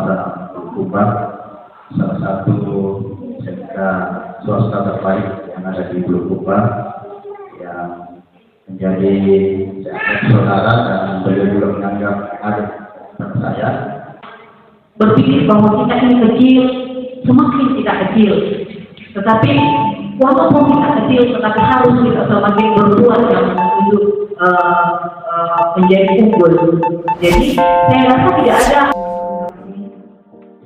Bangsa Kubah, salah satu SMK swasta terbaik yang ada di Bulukumba, yang menjadi saudara dan beliau juga menganggap adik pada saya. Berpikir bahwa kita ini kecil, semakin tidak kecil, tetapi walaupun kita kecil, tetapi harus kita semakin berbuat yang untuk menjadi unggul. Jadi saya rasa tidak ada.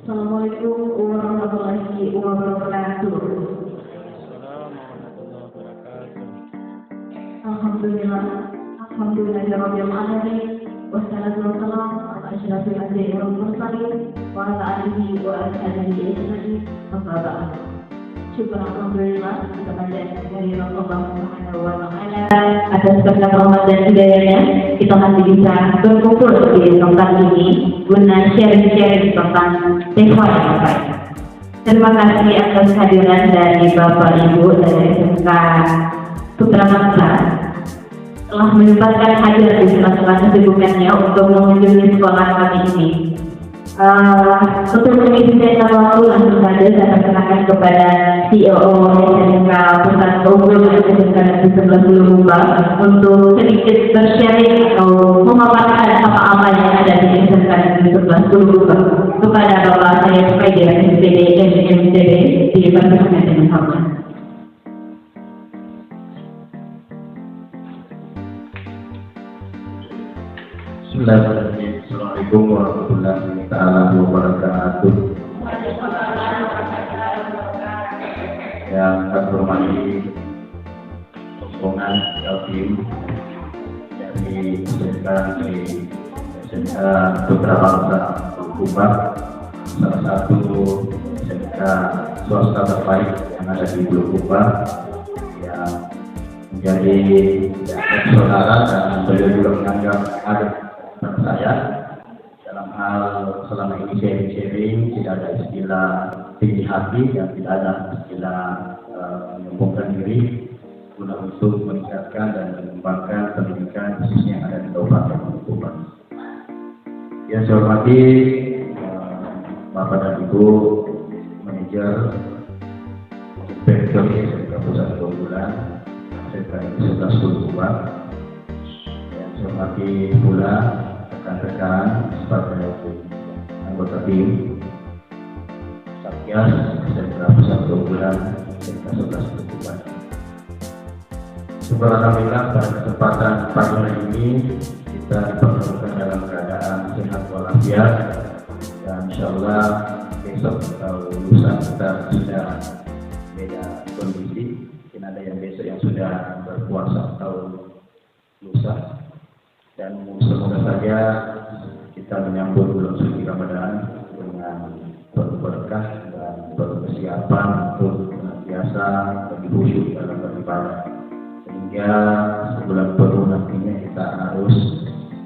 Assalamualaikum warahmatullahi wabarakatuh. Alhamdulillahirabbil alamin. Wassalatu wassalamu ala asyrafil anbiya'i wal mursalin wa ala alihi wa ashabihi ajma'in. Amma ba'd. Syukur alhamdulillah kepada dari Allah Subhanahu wa taala atas berkat rahmat dan hidayahnya kita masih bisa berkumpul di tempat ini guna sharing tentang tema yang baik. Terima kasih atas kehadiran dari Bapak Ibu dari SMK Putra Bangsa telah menyempatkan hadir di sela-sela kesibukannya untuk mengunjungi sekolah kami ini. Untuk mengisi waktu langsung saja saya perkenalkan kepada CEO SMK Pusat Keunggulan SMK Negeri 11 Bulukumba untuk sedikit bersharing atau memaparkan apa-apa yang ada di SMK Negeri 11 Bulukumba kepada Bapak saya sebagai SPD MMDD di Perkenalan dengan hormat. Assalamualaikum warahmatullahi wabarakatuh. Yang kami hormati rombongan tim dari SMK Putra Bangsa Bulukumba, salah satu SMK swasta terbaik yang ada di Bulukumba, yang menjadi saudara dan beliau juga menganggap adik pada saya. Dalam hal selama ini sharing tidak ada istilah tinggi hati dan tidak ada istilah menyombongkan diri guna untuk meningkatkan dan mengembangkan pendidikan khususnya yang ada di Kabupaten Bulukumba. Yang saya hormati Bapak dan Ibu manajer Inspektur SMK Pusat Keunggulan SMK Negeri 11 Bulukumba. Yang saya hormati pula rekan-rekan sebagai anggota tim Satgas SMK Pusat Keunggulan SMK 11 Bulukumba. Syukur alhamdulillah pada kesempatan pagi hari ini kita dipertemukan dalam keadaan sehat walafiat, dan insyaallah besok atau lusa kita sudah beda kondisi. Mungkin ada yang besok yang sudah berpuasa atau lusa, dan semoga saja kita menyambut bulan suci Ramadan dengan penuh berkah dan penuh kesiapan untuk senantiasa lebih khusyuk dalam beribadah, sehingga sebulan penuh nantinya kita harus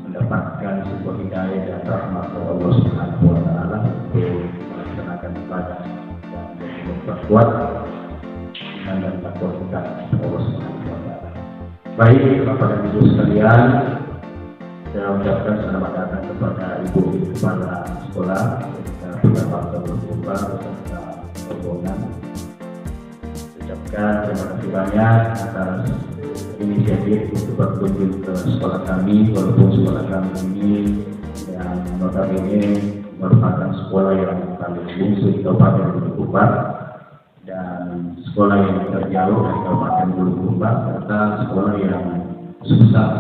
mendapatkan sebuah hidayah dan rahmat dari Allah Subhanahu wa taala untuk melaksanakan ibadah dan memperkuat iman dan takwa kita kepada Allah Subhanahu wa taala. Baik, Bapak dan Ibu sekalian, saya ucapkan selamat datang kepada Ibu Kepala Sekolah Putra Bangsa Bulukumba beserta rombongan. Ucapkan terima kasih banyak atas inisiatif untuk berkunjung ke sekolah kami, walaupun sekolah kami ini yang notabene merupakan sekolah yang paling bungsu di Kabupaten Bulukumba dan sekolah yang terjauh dari Kabupaten Bulukumba, serta sekolah yang susah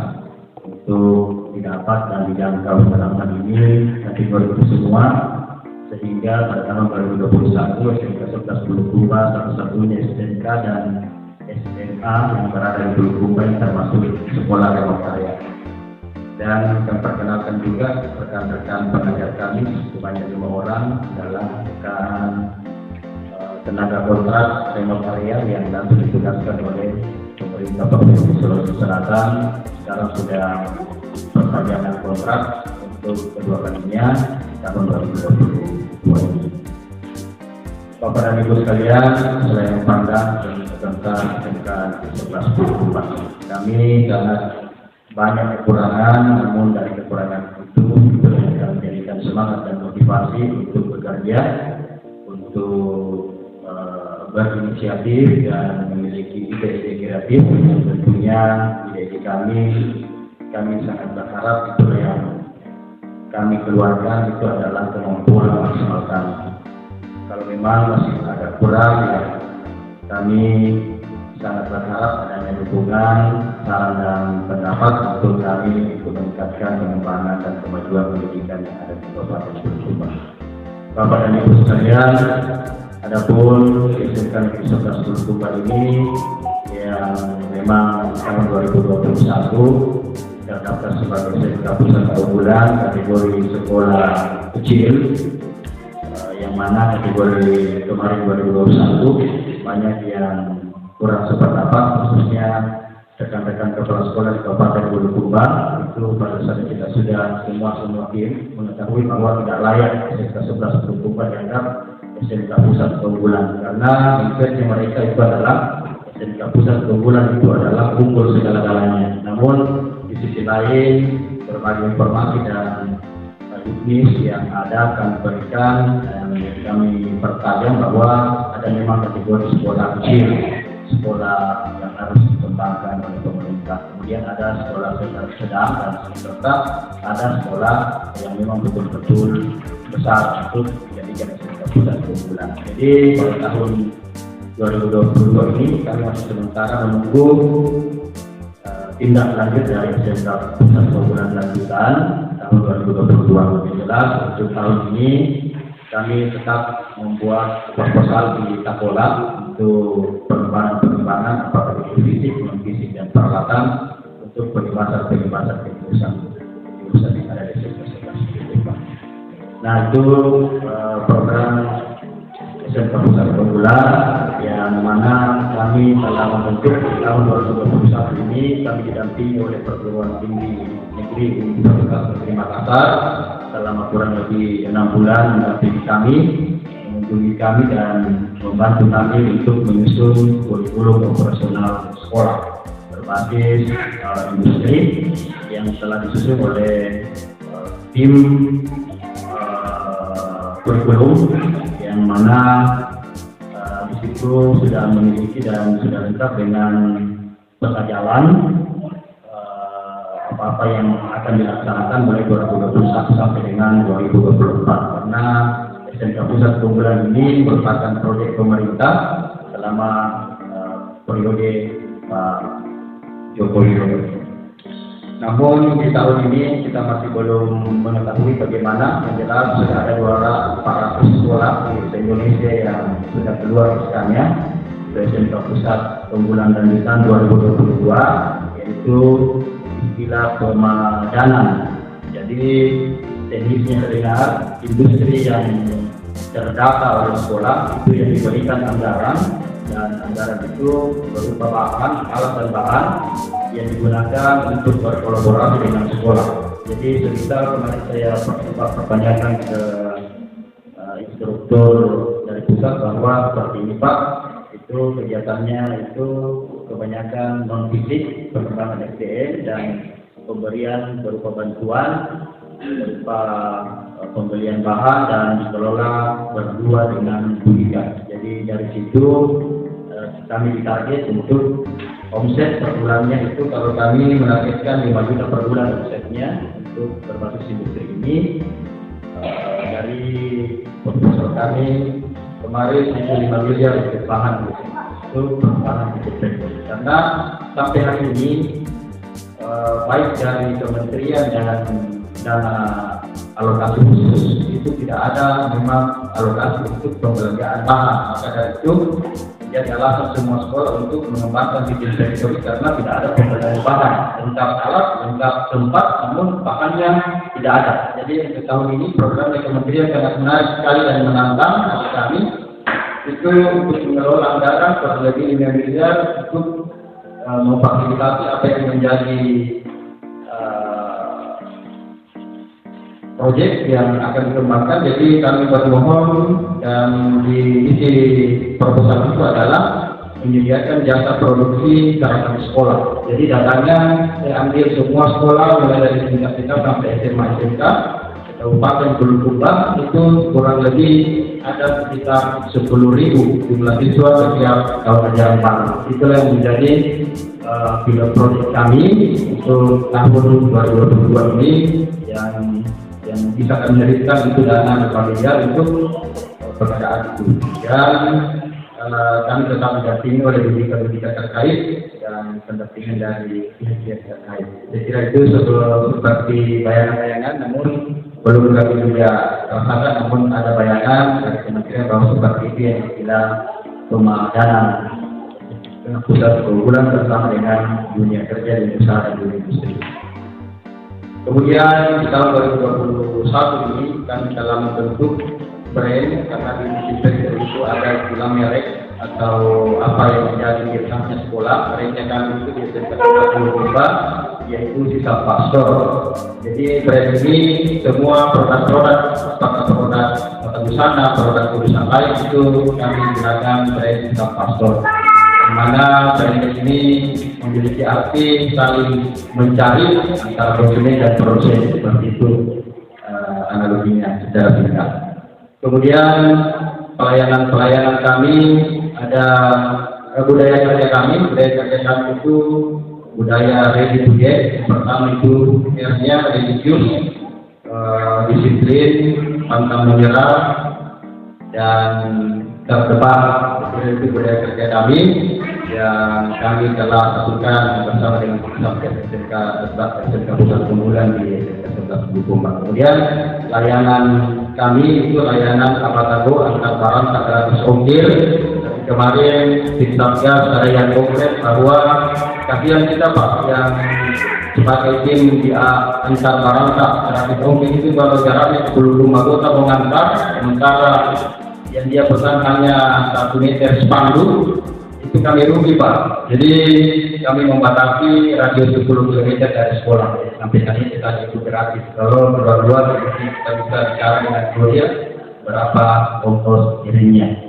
untuk didapat dan dijangkau dalam hal ini kategori semua, sehingga pada tahun 2021 SMK 11 Bulukumba satu-satunya SMK dan SMA yang berada di Bulukumba yang termasuk sekolah remote area. Dan kami perkenalkan juga rekan-rekan pengajar kami sebanyak 5 orang dalam tenaga kontrak remote area yang langsung ditugaskan oleh pemerintah Provinsi Sulawesi Selatan. Sekarang sudah perpanjangan kontrak untuk kedua kalinya di tahun 2022 ini. Bapak dan Ibu sekalian, selain memandang tentang SMK 11 Bulukumba, kami sangat banyak kekurangan, namun dari kekurangan itu kita menjadikan semangat dan motivasi untuk bekerja, untuk berinisiatif dan memiliki ide-ide kreatif. Yang tentunya ide-ide kami sangat berharap itu yang kami keluarkan itu adalah kemampuan maksimal kami. Kalau memang masih ada kurang, ya kami sangat berharap adanya dukungan, saran dan pendapat untuk kami untuk meningkatkan pengembangan dan kemajuan pendidikan yang ada di Kabupaten Bulukumba. Bapak dan Ibu sekalian, adapun SMK Negeri 11 Bulukumba ini yang memang tahun 2021 terdaftar sebagai SMK Pusat Keunggulan kategori sekolah kecil, yang mana kategori kemarin 2021 banyak yang kurang sependapat, khususnya rekan-rekan kepala sekolah di Kabupaten Bulukumba. Itu pada saat kita sudah semua tim mengetahui bahwa tidak layak SMK 11 Bulukumba dianggap SMK Pusat Keunggulan, karena mindsetnya mereka itu adalah SMK Pusat Keunggulan itu adalah unggul segala-galanya. Namun di sisi lain berbagai informasi dan bisnis yang ada kami berikan, dan kami pertajam bahwa ada memang kategori sekolah kecil, sekolah yang harus dikembangkan oleh pemerintah. Kemudian ada sekolah sedang dan serta ada sekolah yang memang betul-betul besar untuk dijadikan SMK Pusat Keunggulan. Jadi pada tahun 2022 ini kami masih sementara menunggu tindak lanjut dari SMK Pusat Keunggulan lanjutan tahun 2022. Lebih jelas untuk tahun ini kami tetap membuat proposal di Takola untuk pengembangan apakah itu fisik, non-fisik dan peralatan untuk pengebasan jurusan yang ada di SMK 11. Nah, itu program SMK Pusat Keunggulan yang mana kami telah membentuk di tahun 2021 ini. Kami didampingi oleh Perguruan Tinggi Negeri Universitas Negeri Makassar selama kurang lebih 6 bulan mendampingi kami, mengunjungi kami dan membantu kami untuk menyusun kurikulum operasional sekolah berbasis industri yang telah disusun oleh tim kurikulum yang mana di situ sudah memiliki dan sudah lengkap dengan peta jalan apa-apa yang akan dilaksanakan mulai 2021 sampai dengan 2024. Karena SMK Pusat Keunggulan ini merupakan proyek pemerintah selama periode Pak Joko Widodo. Namun di tahun ini kita masih belum mengetahui bagaimana. Yang jelas sudah ada 400 sekolah di Indonesia yang sudah keluar SK-nya SMK Pusat Keunggulan lanjutan 2022, yaitu istilah pemadanan. Jadi teknisnya terdengar industri yang terdata oleh sekolah itu yang diberikan anggaran, dan anggaran itu berupa bahan, alat dan bahan yang digunakan untuk berkolaborasi dengan sekolah. Jadi sekitar kemarin saya pertanyakan ke instruktur dari pusat bahwa seperti ini Pak, itu kegiatannya itu kebanyakan non fisik, pengembangan SDM dan pemberian berupa bantuan, berupa pembelian bahan dan dikelola berdua dengan Budika. Jadi dari situ kami ditarget untuk omset per bulannya itu, kalau kami menargetkan 5 juta per bulan omsetnya untuk berbasis industri ini. Dari proposal kami kemarin itu 5 miliar untuk bahan itu pengembangan industri. Karena sampai hari ini baik dari kementerian dan dana alokasi khusus itu tidak ada memang alokasi untuk pembelanjaan bahan. Maka dari itu jadi alasan semua sekolah untuk mengembangkan bikin sektor karena tidak ada pembelian bahan, lengkap alat, lengkap tempat, namun bahannya tidak ada. Jadi untuk tahun ini program dari kementerian sangat menarik sekali dan menantang bagi kami itu untuk mengelola anggaran kurang lebih 5 miliar untuk memfasilitasi apa yang menjadi proyek yang akan dikembangkan. Jadi kami bermohon dan di isi proposal itu adalah menyediakan jasa produksi seragam sekolah. Jadi datanya saya ambil semua sekolah mulai dari tingkat sampai SMA SMK Kabupaten Bulukumba itu kurang lebih ada sekitar 10.000 jumlah siswa setiap tahun ajaran baru. Itulah yang menjadi pilot proyek kami untuk tahun 2022 ini yang bisa kami berikan itu dana familiar untuk pekerjaan itu. Dan kami tetap didampingi oleh pendidikan terkait dan pendampingan dari pihak terkait. Saya kira itu seperti bayangan-bayangan, namun belum kami juga rasakan, namun ada bayangan dari kementerian bahwa seperti itu yang kita pemadanan pusat keunggulan bersama dengan dunia kerja dan usaha dan dunia industri. Kemudian di tahun 2021 ini kami dalam bentuk brand, karena di brand itu ada istilah merek atau apa yang menjadi kiranya sekolah. Brandnya kami itu di Bulukumba, yaitu Sisa Pastor. Jadi brand ini semua produk-produk busana, produk urusan lain itu kami gunakan brand Sisa Pastor. Mana brand ini memiliki arti saling mencari antara konsumen dan produsen, seperti itu analoginya secara singkat. Kemudian pelayanan kami ada budaya kerja kami itu budaya ready to get. Pertama itu R-nya religius, disiplin, pantang menyerah, dan terdepan. Itu budaya kerja kami yang kami telah lakukan bersama dengan SMK Pusat Keunggulan di SMK Bulukumba. Kemudian layanan kami itu layanan Abatago antar barang 100 ongkir. Kemarin di Satgas ada yang konkret bahwa kasihan kita Pak yang sebagai tim di antar barang 100 ongkir itu kalau jaraknya 25 kota mengantar, sementara yang dia pesan hanya 1 meter spanduk, itu kami rugi Pak. Jadi kami membatasi radius 10 km dari sekolah. Sampai tadi kita itu gratis. Kalau keluar-luar kita bisa bicara dengan Gloria berapa ongkos kirimnya.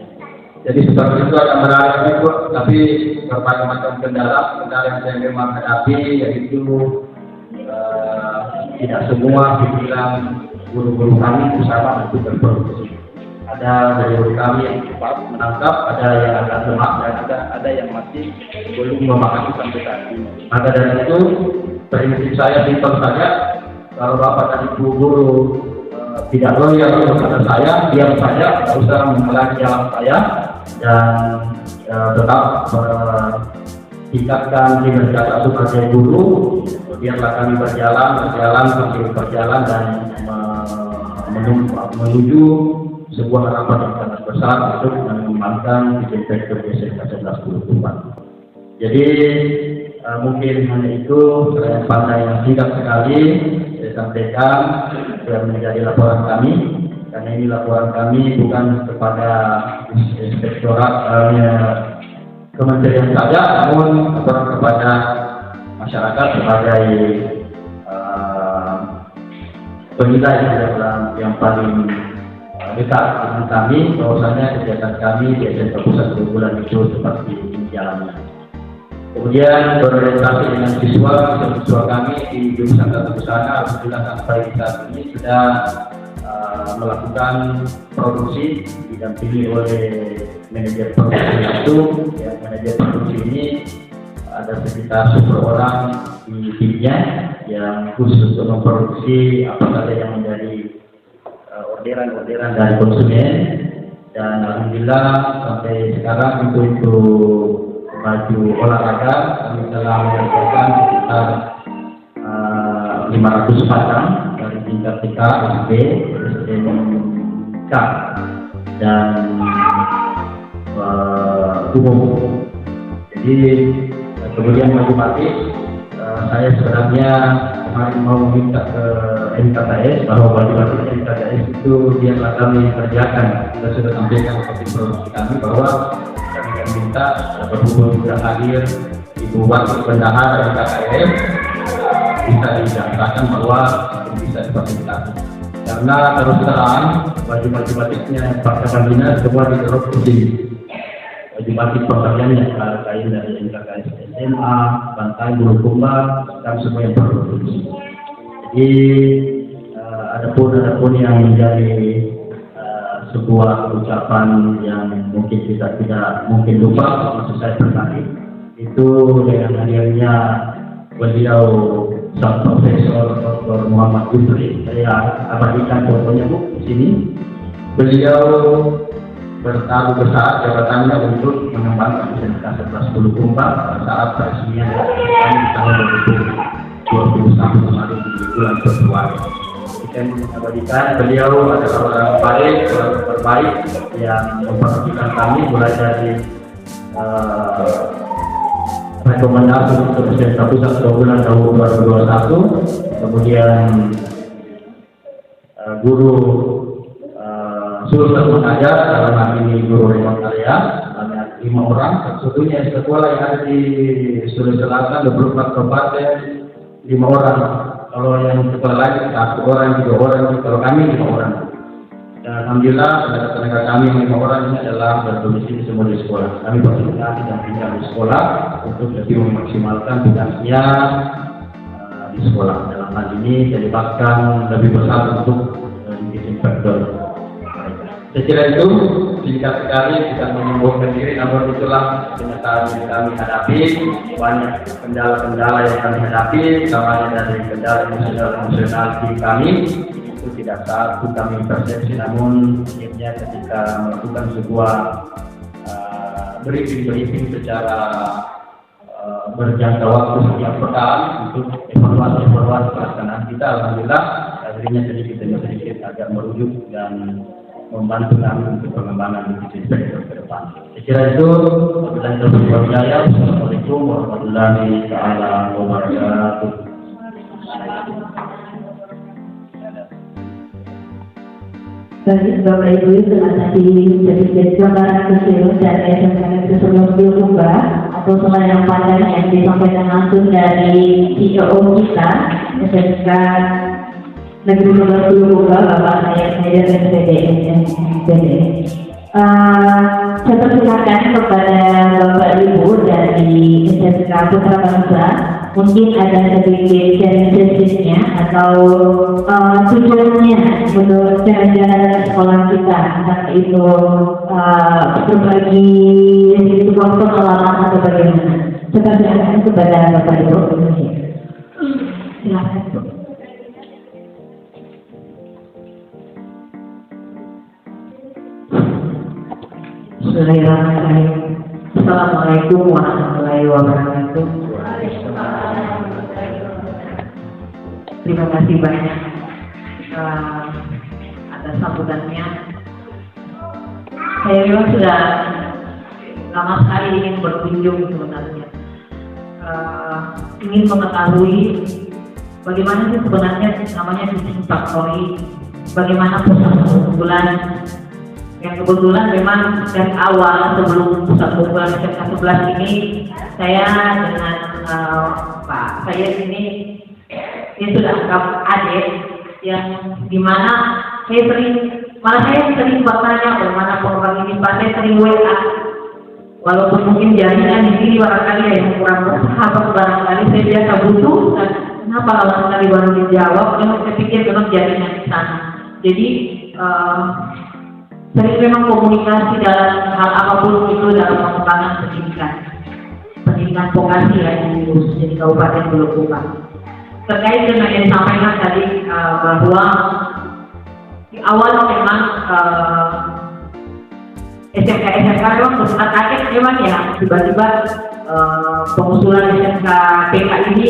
Jadi seperti itu akan menarik itu, tapi berbagai macam kendala yang saya memang hadapi, yaitu tidak semua dibilang guru-guru kami bersama untuk berproduksi. Ada dari guru kami yang cepat menangkap, ada yang agak lemah, dan ada yang masih belum memahami sampai saat ini. Maka dari itu, prinsip saya simpel saja, kalau Bapak dan Ibu guru tidak loyal kepada saya, diam saja, tidak usah mengulangi jalan saya, dan tetap tingkatkan kinerja sebagai guru. Biarlah kami berjalan sambil berjalan dan menuju sebuah harapan yang sangat besar untuk mengembangkan Inspektur SMK 11 Bulukumba. Jadi mungkin hanya itu pada yang singkat sekali saya sampaikan yang menjadi laporan kami, karena ini laporan kami bukan kepada inspektorat kementerian saja, namun laporan kepada masyarakat sebagai penilai yang paling dekat dengan kami, bahwasanya kegiatan kami di SMK Pusat Keunggulan itu seperti ini jalannya. Kemudian berorientasi dengan siswa kami di jurusan Tata Busana, alhamdulillah sampai saat ini sudah melakukan produksi didampingi oleh manajer produksi itu. Ya, manajer produksi ini ada sekitar 10 orang di timnya yang khusus untuk memproduksi apa saja yang menjadi orderan dari konsumen. Dan alhamdulillah sampai sekarang untuk baju olahraga kami telah mengerjakan sekitar 500 pasang dari tingkat TK, SD, SMK dan umum. Jadi kemudian baju batik saya sebenarnya kemarin mau meminta ke NKKS bahwa baju batik NKKS itu biarlah kami kerjakan. Kita sudah sampaikan seperti produksi kami bahwa kami akan minta berhubung sudah hadir Ibu Wakil Bendahara NKKS bisa dijelaskan bahwa bisa difasilitasi. Karena terus terang baju-baju batiknya Pak Kabina semua diproduksi. Baju batik pembeliannya kain dari NKKS SMA, Bantai, Bulukumba, dan semua yang berproduksi. Jadi Adapun yang menjadi sebuah ucapan yang mungkin kita tidak mungkin lupa, maksud saya pribadi, itu dengan hadirnya beliau Sang Profesor Dr. Muhammad Yusri. Saya abadikan fotonya Bu di sini. Beliau bertaruh besar jabatannya untuk mengembangkan SMK 11 Bulukumba saat peresmian di tahun 2021 kemarin di bulan Februari. Kita mengabadikan beliau adalah orang baik, orang terbaik yang memperhatikan kami mulai dari rekomendasi untuk SMK Pusat 2 bulan tahun 2021, kemudian guru Sultan mengajar dalam hal ini guru remote area ada 5 orang, satunya sekolah yang ada di Sulawesi Selatan 24 kabupaten 5 orang. Kalau yang sekolah lain 1 orang, 3 orang, kalau kami 5 orang. Dan alhamdulillah tenaga kami 5 orang ini adalah berdomisili semua di sekolah. Kami berkoordinasi dan tinggal di sekolah untuk lebih memaksimalkan tugasnya di sekolah. Dalam hal ini saya libatkan lebih besar untuk disinfektor. Saya kira itu singkat sekali kita menyembuhkan diri, namun itulah kenyataan yang kami hadapi. Banyak kendala-kendala yang kami hadapi, utamanya dari kendala emosional diri kami. Itu tidak satu kami persepsi, namun akhirnya ketika melakukan sebuah briefing secara berjangka waktu setiap pekan untuk evaluasi pelaksanaan kita, alhamdulillah akhirnya sedikit demi sedikit agak merujuk dan membantu kami untuk pengembangan disinfektor ke depan. Saya kira itu. Assalamualaikum warahmatullahi wabarakatuh. Baik, Bapak Ibu, telah tadi menjadi gambaran kecil dari SMK Negeri 11 Bulukumba atau selain yang panjang yang disampaikan langsung dari CEO kita SMK Negeri 11 Bulukumba, Bapak Hayat SPDN. Saya persilakan kepada Bapak Ibu dari SMK Putra Bangsa, mungkin ada sedikit sharing-sharingnya atau tujuannya menurut jalan-jalan sekolah kita, entah itu berbagi sebuah pengalaman atau bagaimana. Saya persilakan kepada Bapak Ibu. Silakan. Bismillahirrahmanirrahim. Assalamualaikum warahmatullahi wabarakatuh. Terima kasih banyak atas sambutannya. Saya memang sudah lama sekali ingin berkunjung sebenarnya. Ingin mengetahui bagaimana sih sebenarnya namanya Disinfaktori, bagaimana pusat pengumpulan. Yang kebetulan memang dari awal sebelum pusat pengumpulan SMK 11 ini saya dengan Pak saya ini sudah anggap adik yang dimana saya sering bertanya bagaimana program ini Pak, saya sering WA walaupun mungkin jaringan di sini barangkali yang kurang bersahabat, barangkali saya biasa butuh dan kenapa lama sekali baru dijawab, memang saya pikir memang jaringan di sana. Jadi sering memang komunikasi dalam hal apapun itu dalam pengembangan pendidikan vokasi di Kabupaten Bulukumba. Terkait dengan yang disampaikan tadi bahwa di awal memang SMK memang besar kaget memang ya tiba-tiba pengusulan SMK PK ini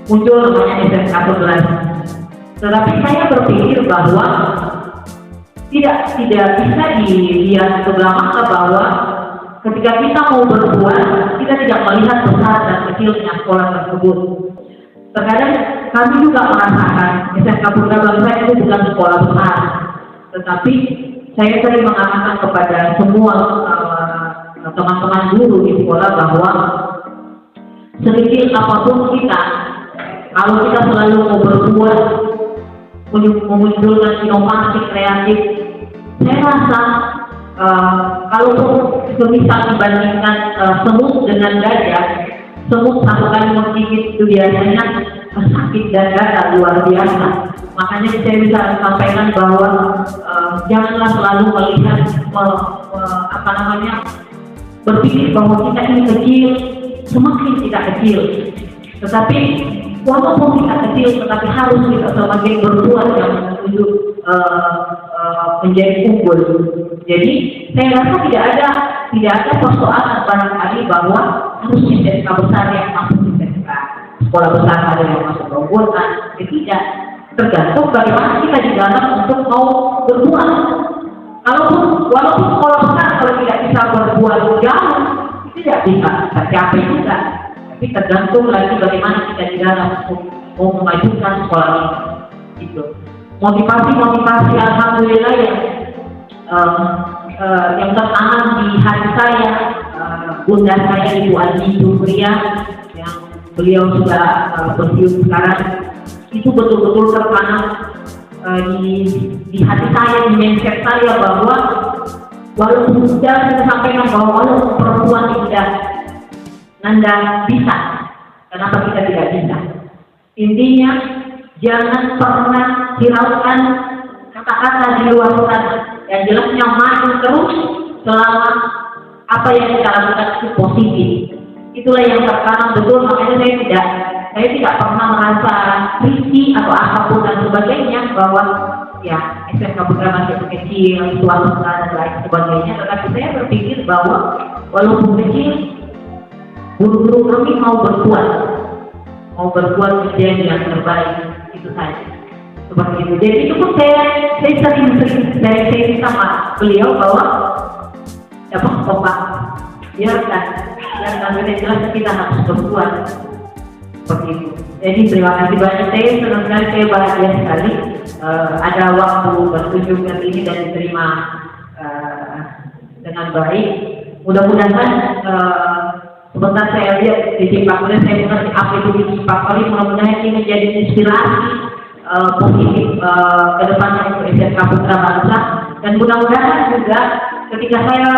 muncul namanya SMK 11. Tetapi saya berpikir bahwa tidak bisa dilihat sebelah mata bahwa ketika kita mau berbuat, kita tidak melihat besar dan kecilnya sekolah tersebut. Terkadang kami juga merasakan SMK Putra Bangsa itu bukan sekolah besar, tetapi saya sering mengamankan kepada semua teman-teman guru di sekolah bahwa sedikit apapun kita, kalau kita selalu mau berbuat, memunculkan inovasi kreatif, saya rasa kalau semisal dibandingkan semut dengan gajah, semut satu kali menggigit itu biasanya sakit dada luar biasa. Makanya saya bisa sampaikan bahwa janganlah selalu melihat berpikir bahwa kita ini kecil, semakin tidak kecil. Tetapi walaupun kita kecil, tetapi harus kita sebagai berbuat yang menuju menjadi unggul. Jadi saya rasa tidak ada persoalan barangkali bahwa harus SMK besar yang masuk SMK, sekolah besar ada yang masuk perguruan, tidak, tergantung bagaimana kita di dalam untuk mau berbuat. Walaupun sekolah besar kalau tidak bisa berbuat jauh, tidak bisa tercapai juga. Tapi tergantung lagi bagaimana kita di dalam untuk mau memajukan sekolah ini. Gitu. Motivasi alhamdulillah yang tertanam di hati saya, bunda saya Ibu Andi Supria, yang beliau sudah pensiun sekarang, itu betul-betul tertanam di hati saya, di mindset saya, bahwa walaupun sudah saya sampaikan bahwa walaupun perempuan tidak Nanda bisa, kenapa kita tidak bisa? Intinya jangan pernah hiraukan kata-kata di luar sana. Yang jelasnya maju terus selama apa yang kita lakukan itu positif. Itulah yang tertanam betul. Makanya saya tidak pernah merasa risih atau apapun dan sebagainya, bahwa ya SMK Putra masih kecil, suatu dan lain sebagainya. Tetapi saya berpikir bahwa walaupun kecil, guru-guru kami mau berbuat menjadi yang terbaik, itu saja. Seperti itu. Jadi itu pun saya sering sama beliau bahwa Bapak biarkan jelas kita harus berbuat seperti itu. Jadi terima kasih banyak, saya senang sekali, saya bahagia sekali ada waktu berkunjung ke sini dan diterima dengan baik. Mudah-mudahan sebentar saya lihat di Cipakoli, saya mengerti apa itu di Cipakoli. Mudah-mudahan ini menjadi inspirasi positif ke depannya untuk SMK Putra Bangsa. Dan mudah-mudahan juga ketika saya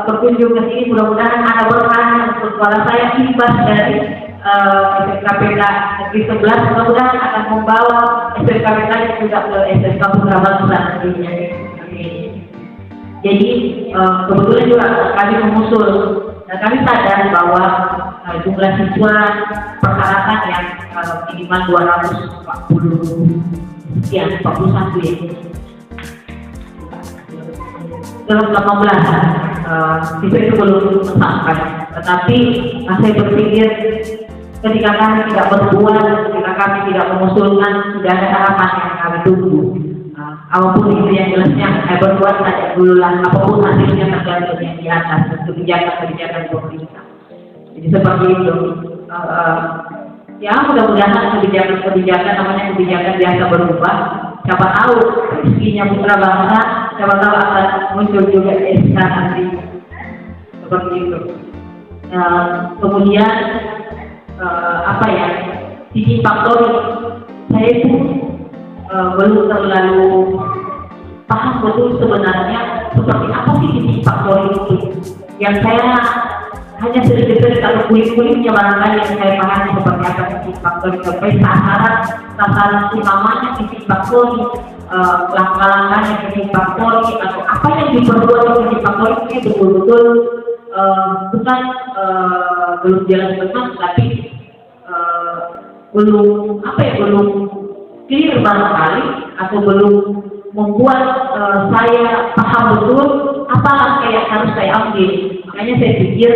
berkunjung ke sini, mudah-mudahan ada berkah untuk suara saya imbas dari SMK PK Negeri 11, mudah-mudahan akan membawa SMK PK juga ke SMK Putra Bangsa nantinya. Jadi kebetulan juga kami mengusul dan kami sadar bahwa jumlah siswa persyaratan yang minimal 240 sekian, 41 ya. Dalam 18 itu belum sampai. Tetapi saya berpikir ketika kami tidak berbuat, ketika kami tidak mengusulkan, sudah ada harapan yang kami tunggu. Apapun itu yang jelasnya, berbuat saja dulu lah. Apapun hasilnya tergantung yang di atas, kebijakan pemerintah. Jadi seperti itu. Ya mudah-mudahan kebijakan namanya kebijakan biasa berubah. Siapa tahu rezekinya Putra Bangsa, siapa tahu akan muncul juga SK nanti. Seperti itu. Kemudian sisi faktor saya itu belum terlalu paham betul sebenarnya seperti apa sih sisi faktor itu. Yang saya hanya sedikit-sedikit kalau kulit-kulitnya barangkali yang saya pahami seperti apa sisi faktor itu. Sampai sasaran utamanya sisi faktor, langkah-langkahnya sisi faktor, atau apa yang diperbuat sisi faktor ini betul-betul bukan belum jalan benar, tapi belum clear barangkali, atau belum membuat saya paham betul apa langkah yang harus saya ambil. Makanya saya pikir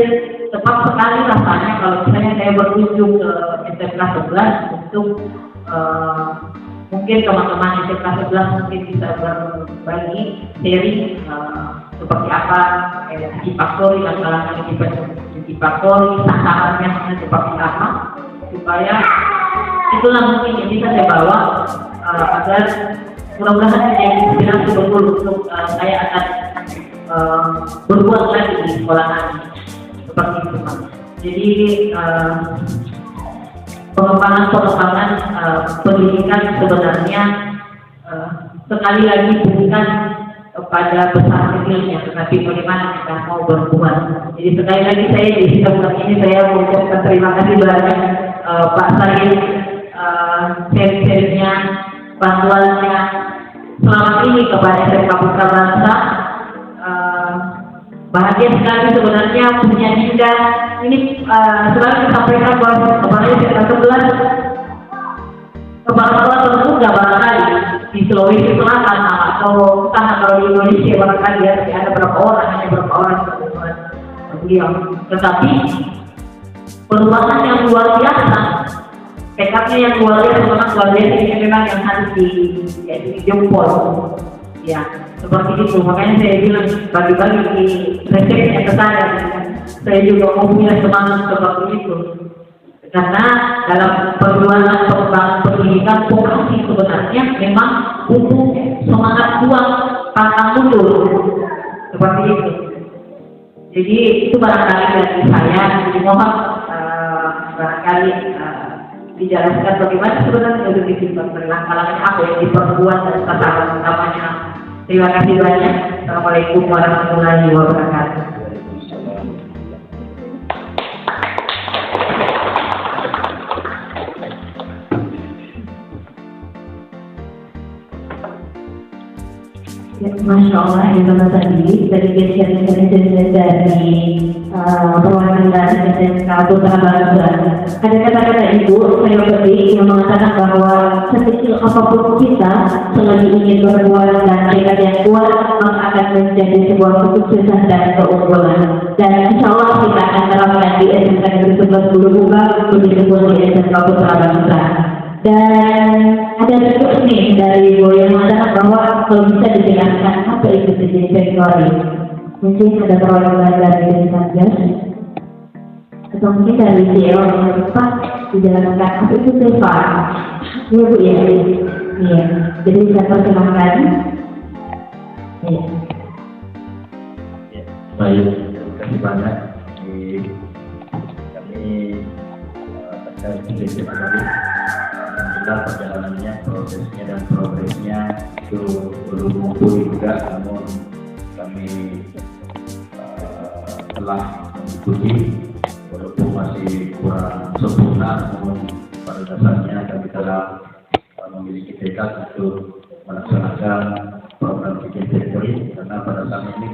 tepat sekali rasanya kalau misalnya saya berkunjung ke SMK 11 untuk mungkin teman-teman SMK 11 mungkin bisa berbagi sharing seperti apa sisi faktori, langkah-langkah sisi faktori, sasarannya seperti apa, supaya itulah mungkin yang bisa saya bawa agar mudah-mudahan menjadi inspirasi betul untuk saya akan berbuat lagi di sekolah nanti seperti itu Pak. Jadi pengembangan pendidikan sebenarnya sekali lagi bukan pada besar kecilnya, tetapi bagaimana kita mau berbuat. Jadi sekali lagi saya di kesempatan ini saya mengucapkan terima kasih banyak Pak Said seri-serinya, bantuannya selama ini kepada SMK Putra Bangsa. Bahagia sekali sebenarnya punya Dinda. Ini selalu disampaikan bahwa kemarin SMK 11 kepala sekolah tentu nggak barangkali di Sulawesi Selatan atau entah kalau di Indonesia barangkali ya ada berapa orang, hanya berapa orang beliau. Tetapi perubahan yang luar biasa, tekadnya yang luar biasa, ini memang yang harus dijempol. Ya, seperti itu. Makanya saya bilang bagi-bagi di resepnya ke saya juga mau punya semangat seperti itu. Karena dalam perjuangan pengembangan pendidikan vokasi sebenarnya memang butuh semangat kuat, pantang mundur, seperti itu. Jadi itu barangkali dari saya. Jadi mohon barangkali dijelaskan bagaimana sebenarnya edukasi berlangkah-langkah apa yang diperbuat dan sasaran utamanya. Terima kasih banyak. Assalamualaikum warahmatullahi wabarakatuh. Ya, Masya Allah, yang tadi sharing dari perwakilan SMK Putra Bangsa. Ada kata-kata ibu saya petik yang mengatakan bahwa sekecil apapun kita, selagi ingin berbuat dan tekad yang kuat, maka akan menjadi sebuah kesuksesan dan keunggulan. Dan insya Allah kita akan terapkan di SMK Negeri 11 Bulu Buka, begitu pun di SMK Putra Bangsa. Dan ada juga nih dari Ibu yang mengatakan bahwa kalau bisa dijelaskan apa itu sejenis sektori. Mungkin ada perwakilan dari Satgas atau mungkin dari CEO yang tepat dijelaskan apa itu SEPA. Iya Bu ya. Iya. Jadi bisa perkenalkan. Iya. Baik, terima kasih banyak. Kami terkait dengan tadi. Alhamdulillah perjalanannya, prosesnya dan progresnya itu belum mumpuni juga, namun kami telah mengikuti walaupun masih kurang sempurna, namun pada dasarnya kami telah memiliki tekad untuk melaksanakan program Bikin Factory, karena pada saat ini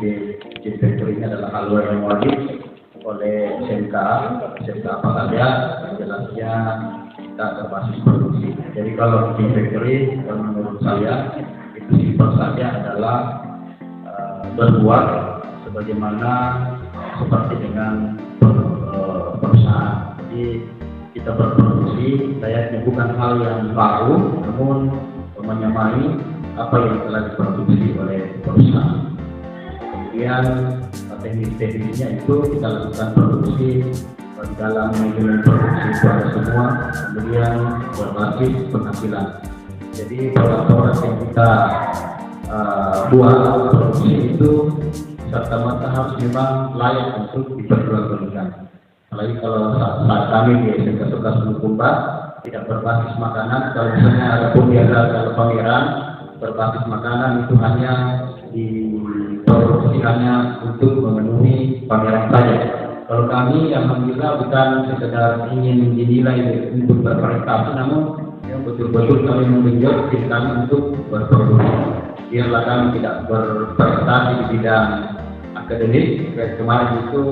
Bikin Factory ini adalah haluan yang wajib oleh SMK apa saja, jelasnya kita berbasis produksi. Jadi kalau Bikin Factory, menurut saya itu simpel saja adalah berbuat sebagaimana seperti dengan perusahaan. Jadi kita berproduksi, saya bukan hal yang baru, namun menyamai apa yang telah diproduksi oleh perusahaan. Kemudian teknis-teknisnya itu kita lakukan produksi di dalam manajemen produksi itu ada semua, kemudian berbasis penghasilan. Jadi produk-produk yang kita buat produksi itu serta-merta harus memang layak untuk diperjualbelikan. Apalagi kalau saat kami di SMK 11 Bulukumba tidak berbasis makanan, kalau misalnya ada pun biasa kalau pameran berbasis makanan itu hanya diproduksi hanya untuk memenuhi pameran saja. Kalau kami alhamdulillah bukan sekedar ingin dinilai untuk berprestasi, namun yang betul-betul kami menunjuk diri kami untuk berproduksi. Biarlah kami tidak berprestasi di bidang akademik. Kemarin itu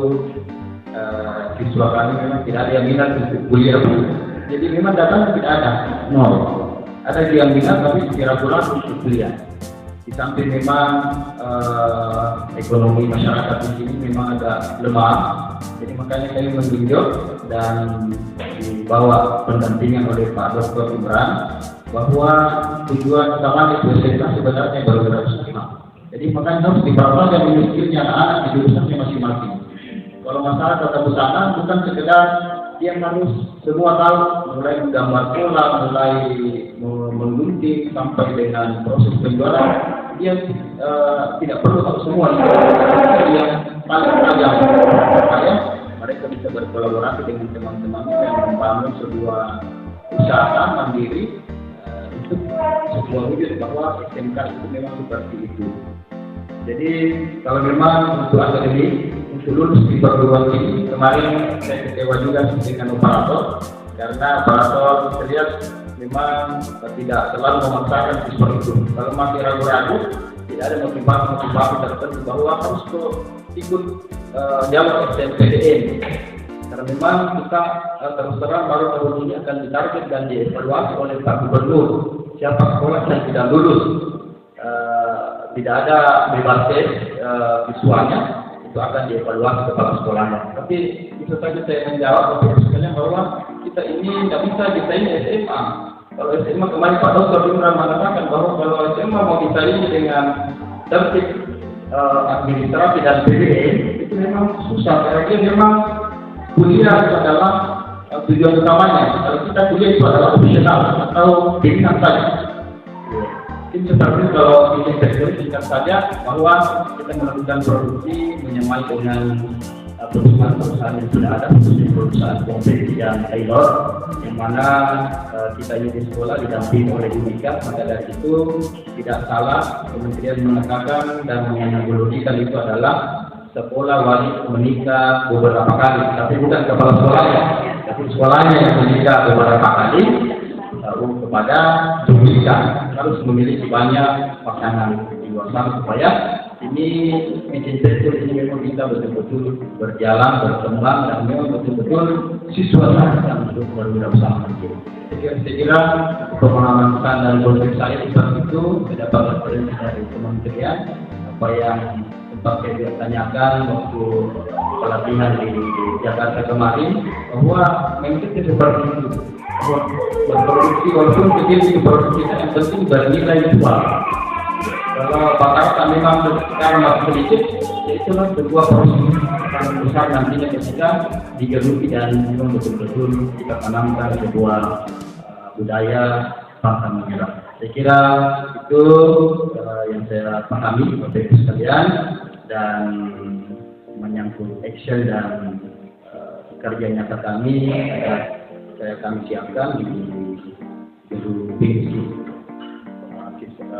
siswa kami memang tidak ada yang minat untuk kuliah. Jadi memang datang tidak ada, nol. Ada yang minat tapi kira-kira untuk kuliah. Di samping memang ekonomi masyarakat di sini memang agak lemah, jadi makanya kami menunjuk dan dibawa pendampingan oleh Pak Dr. Imran bahwa tujuan utama itu sebenarnya berwirausaha. Jadi makanya harus diperlukan ini skillnya anak-anak di jurusannya masing-masing. Kalau masalah tata busana bukan sekedar dia harus semua tahu, mulai menggambar pola, mulai menggunting sampai dengan proses penjualan. Dia tidak perlu tahu semua yang paling tajam supaya mereka bisa berkolaborasi dengan teman-teman yang membangun sebuah usaha mandiri untuk sebuah wujud bahwa SMK itu memang seperti itu. Jadi kalau memang untuk akademik untuk lulus di perguruan tinggi, kemarin saya kecewa juga dengan operator karena operator terlihat memang tidak selalu memaksakan siswa itu. Kalau masih ragu-ragu, tidak ada motivasi tertentu bahwa harus ikut jalur SNMPTN. Karena memang kita terus terang baru tahun ini akan ditarget dan dievaluasi oleh Pak Gubernur. Siapa sekolah yang tidak lulus, tidak ada bebas tes siswanya, itu akan dievaluasi kepala sekolahnya. Tapi itu saja saya menjawab sekalian bahwa kita ini tidak bisa disaingi SMA. Kalau SMA kemarin Pak Dr. Imran mengatakan bahwa kalau SMA mau disaingi dengan tertib administrasi dan PBN itu memang susah. Karena dia memang kuliah itu adalah tujuan utamanya. Kalau kita kuliah itu adalah opsional atau pilihan saja. Mungkin seperti kalau pilih sektor singkat saja bahwa kita melakukan produksi menyamai dengan perusahaan-perusahaan yang sudah ada, khususnya perusahaan kompetisi yang tailor, yang mana kita ini di sekolah didampingi oleh Unika. Maka dari itu tidak salah kementerian mengatakan dan menyanggulurkan itu adalah sekolah wajib menikah beberapa kali, tapi bukan kepala sekolahnya, tapi sekolahnya yang menikah beberapa kali kepada Unika harus memiliki banyak pasangan di luar sana supaya ini mesin sektor ini memang kita betul-betul berjalan, berkembang dan memang betul-betul siswa yang untuk berwirausaha sendiri. Saya kira pengalaman dan konsep saya seperti itu, saya dapat referensi dari kementerian apa yang sempat saya tanyakan waktu pelatihan di Jakarta kemarin, bahwa memang kita seperti itu, berproduksi walaupun kecil itu produksi kita yang penting bernilai jual. Kalau rata-rata memang sekarang masih sedikit, ya itulah sebuah proses yang besar nantinya ketika digeluti dan memang betul-betul kita tanamkan sebuah budaya pantang menyerah. Saya kira itu yang saya pahami Bapak Ibu sekalian, dan menyangkut action dan kerja nyata kami kami siapkan di gedung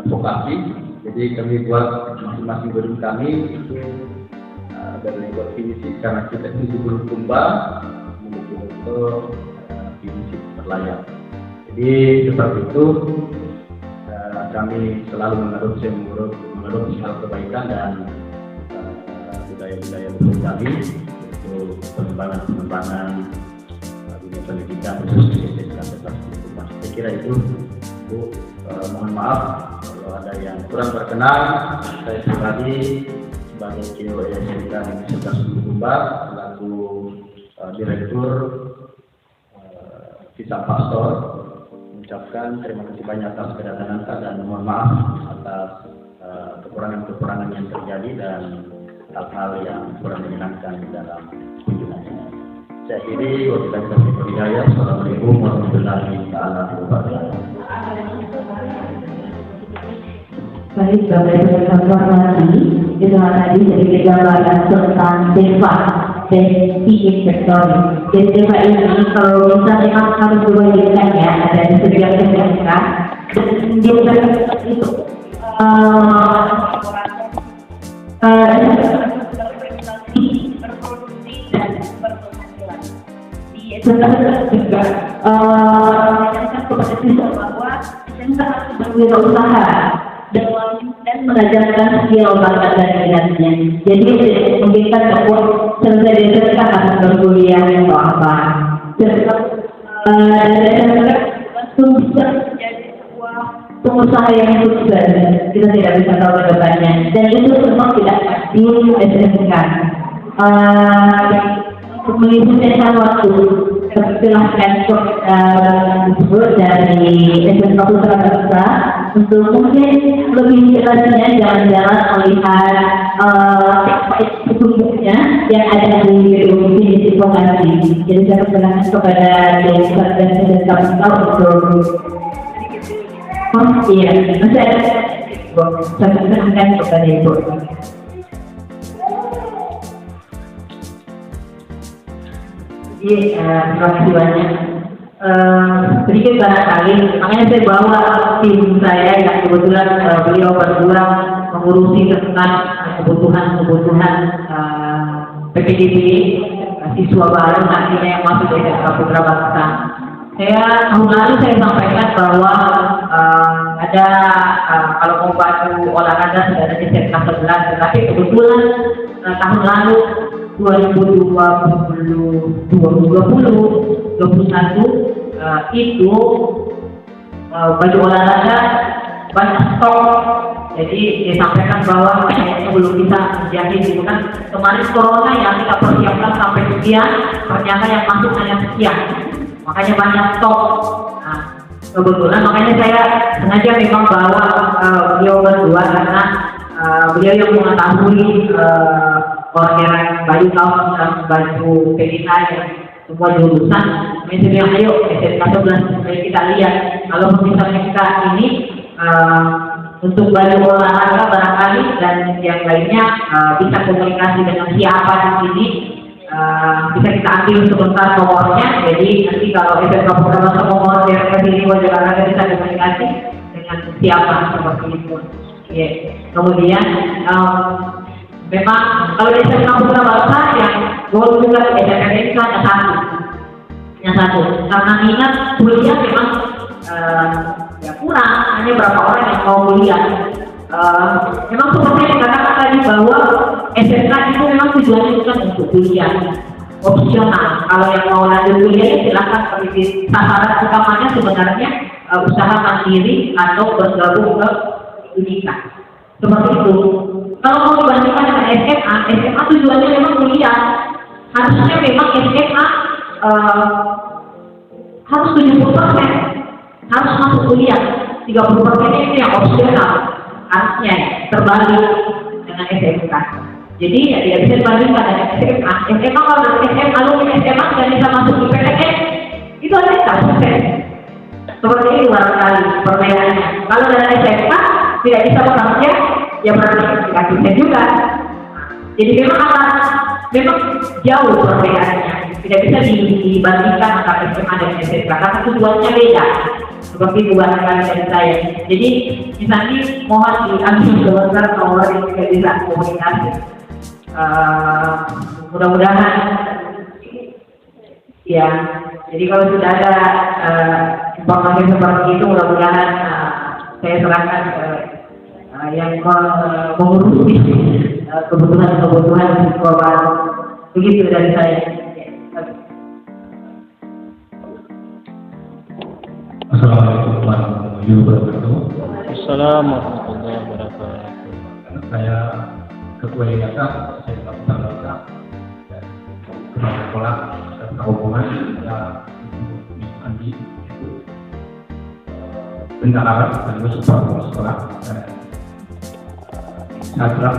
vokasi. Jadi kami buat masing-masing gedung kami itu dari definisi karena kita itu sebelum tumbang untuk finisi berlayar. Jadi seperti itu kami selalu mengadopsi hal kebaikan dan budaya-budaya kami untuk pengembangan dunia pendidikan khususnya saya kira itu Bu. Mohon maaf kalau ada yang kurang berkenan. Saya pribadi sebagai CEO SMK Universitas Bulukumba selaku Direktur Kisah Pastor mengucapkan terima kasih banyak atas kedatangan dan mohon maaf atas kekurangan-kekurangan yang terjadi dan hal-hal yang kurang menyenangkan dalam kunjungan ini. Saya akhiri, wabillahi taufiq wal hidayah. Assalamualaikum warahmatullahi wabarakatuh. Baik, Bapak Ibu yang hormati, itu tadi sedikit gambaran tentang DEVA dan inspektor. Jadi DEVA ini kalau misalnya harus dibagikan ya, ada di setiap SMK. DEVA itu sebenarnya juga kepada siswa bahwa SMK harus berwirausaha dan mengajarkan skill bakat dan minatnya. Jadi memberikan bahwa selesai dari SMK harus berkuliah atau apa. Dari SMK itu bisa menjadi sebuah pengusaha yang sukses. Kita tidak bisa tahu ke depannya. Dan itu semua tidak di SMK. Melibatkan waktu silahkan disebut dari SMK Putra Bangsa untuk mungkin lebih jelasnya jalan-jalan melihat sesungguhnya yang ada di gedung di vokasi. Jadi saya persilakan kepada Direktur dan SMK Bangsa untuk saya persilakan kepada Ibu. Jadi terima kasih banyak. Sedikit barangkali, makanya saya bawa tim saya yang kebetulan beliau berdua mengurusi tentang kebutuhan PPDB siswa baru nantinya yang masuk dari SMK Putra Bangsa. tahun lalu saya sampaikan bahwa ada kalau mau bantu olahraga sudah ada SMK 11, tetapi kebetulan tahun lalu 2021 itu baju olahraga banyak stok, jadi disampaikan bahwa kayaknya belum bisa menjadi gitu kan. Kemarin corona yang kita persiapkan sampai sekian, ternyata yang masuk hanya sekian, makanya banyak stok. Nah, kebetulan makanya saya sengaja memang bawa beliau berdua karena beliau yang mengetahui orderan baju kaos dan baju PDK yang semua jurusan. Misalnya ayo SMK 11 supaya kita lihat kalau misalnya kita ini untuk baju olahraga barangkali dan yang lainnya bisa komunikasi dengan siapa di sini, bisa kita ambil sebentar nomornya. Jadi nanti kalau SMK 11 mau order ke sini baju olahraga bisa komunikasi dengan siapa seperti itu. Yeah. Kemudian memang kalau di SMK Bangsa yang goal juga SMK hanya satu, karena ingat kuliah memang ya kurang, hanya berapa orang yang mau kuliah. Memang seperti yang dikatakan tadi bahwa SMK itu memang tujuannya bukan untuk kuliah, opsional. Kalau yang mau lanjut kuliah silakan, seperti sasaran utamanya sebenarnya usaha mandiri atau bergabung ke pendidikan. Seperti itu. Kalau mau dibandingkan dengan SMA tujuannya memang kuliah. Harusnya memang SMA harus 70%, harus masuk kuliah. 30% itu yang opsional. Harusnya terbalik dengan SMK. Jadi ya tidak bisa dibandingkan dengan SMA. SMA kalau SMA, alumni SMA tidak bisa masuk di PTN, itu ada 100%. Seperti itu barangkali perbedaannya. Kalau dengan SMK tidak bisa bekerja, ya berarti tidak bisa juga. Jadi memang jauh perbedaannya. Tidak bisa dibandingkan antara SMA dan SMK karena tujuannya beda. Seperti buatan dari saya. Jadi misalnya mohon diambil sebentar nomor yang tidak bisa komunikasi. Mudah-mudahan ya. Jadi kalau sudah ada informasi seperti itu, mudah-mudahan saya serahkan yang mengurusi kebutuhan siswa baru. Begitu dari saya. Assalamualaikum warahmatullahi wabarakatuh. Assalamualaikum warahmatullahi wabarakatuh. Saya Ketua Yayasan SMK Bangsa dan Kepala Sekolah dan Kehubungan Andi itu bendahara dan kepala sekolah dan saya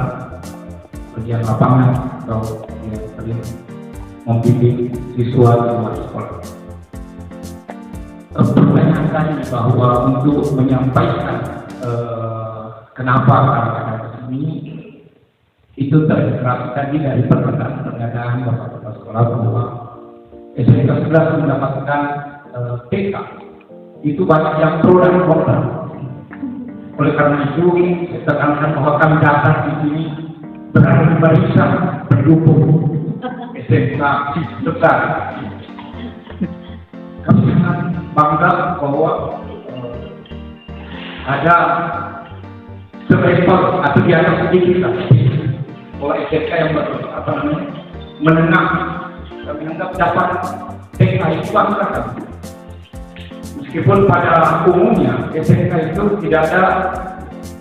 bagian lapangan atau yang sering membimbing siswa di luar sekolah. Pertanyaan tadi bahwa untuk menyampaikan kenapa kadang-kadang ini itu tergerak tadi dari pernyataan Bapak Kepala Sekolah bahwa SMK 11 mendapatkan TK itu banyak yang pro dan kontra. Oleh karena itu saya tekankan bahwa kami datang di sini berada di barisan pendukung SMK besar. Kami sangat bangga bahwa ada selevel atau di atas sedikit oleh SMK yang menengah. Kami anggap dapat TK itu bangga kami. Meskipun pada umumnya SMK itu tidak ada